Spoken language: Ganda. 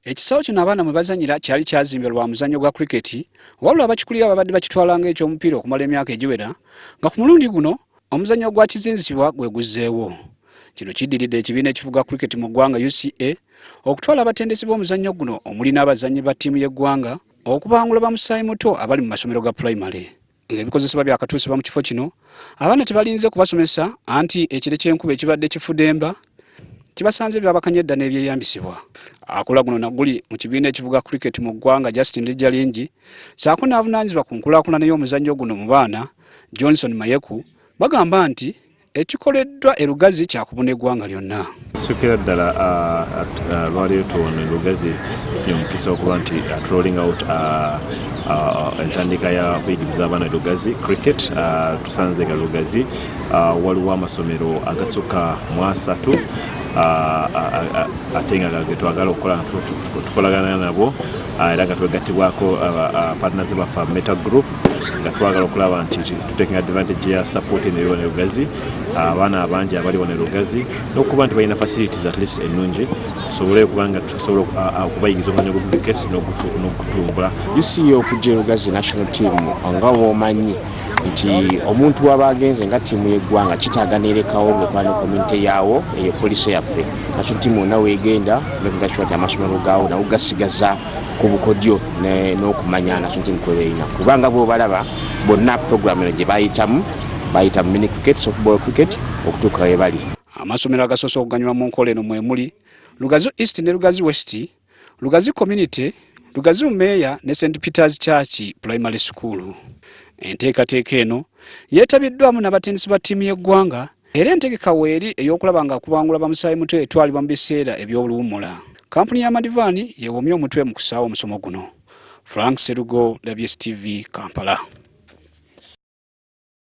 Ekisawo kino abaana mwe bazanyira kyali kyazimbibwa lwa muzanyo gwa cricket, wabula abakikulira babadde bakitwala ng'ekyomupiira okumala emyaka egiwera, nga ku mulundi guno omuzanyo gwa kizinzibwa gwe guzzeewo. Kino kiddiridde ekibiina ekifuga cricket mu ggwanga UCA okutwala abatendesi b'omuzanyo guno omuli n'abazannyi ba ttiimu y'eggwanga okubangula bamusaayimuto abali mu masomero ga primary. Ng'ebikozesebwa byakatuusibwa mu kifo kino, abaana tebalinze kubasomesa anti ekire ky'enkuba ekibadde kifudemba kibasanze byabakanyedda n'ebyeyambisibwa. Akola guno naguli mu kibiina ekivuga cricket mu ggwanga Justin Lijjalingi saako n'avunaanyizibwa ku nkulaakulana y'omuzannyo guno mu baana Johnson Mayeku bagamba nti ekikoleddwa e Lugazi kyakubuna eggwanga lyonna. Sukira ddala lwaliyo tuwona Lugazi omukisa okuba nti rolling out entandika ya kuyigiriza abaana Lugazi cricket. Tusanze nga Lugazi waliwo amasomero agasukka mu 3 ate nga twagala okukola tukolagana nabo era nga twegattibwako partners baffe Meta Group nga twagala okulaba nti taking advantage ya support eno ne Lugazi abaana abangi abali wano Lugazi n'okuba nti balina facilities at least ennungi tusobole kubanga tusobola okubayigiza omuzannyo gwa cricket n'okutumbula. UCA okujja Lugazi national team nga bw'omanyi nti omuntu waba agenze nga ttiimu y'eggwanga kitaaga neerekawo ng'ekwano community yaawo eyo poliisi yaffe national team wonna weegenda making sure nti amasomero gaawo nawo gasigaza ku bukodyo n'okumanya national team kwebeerina kubanga bw'obalaba bonna program eno gye bayitamu mini cricket softball cricket okutuuka we bali. Amasomero agasoose okuganyulwa mu nkola eno mwe muli Lugazi East ne Lugazi West, Lugazi Community, Lugazi Umeya ne St Peter's Church Primary School. Enteekateeka eno yeetabiddwamu n'abatendesi ba ttiimu y'eggwanga era entegeka weeri ey'okulaba nga okubangula bamusaayimuto etwalibwa mu biseera eby'oluwummula. Kampuni y'amadivaani yeewomye omutwe mu kusaawa omusomo guno. Frank Serugo, WSTV, Kampala.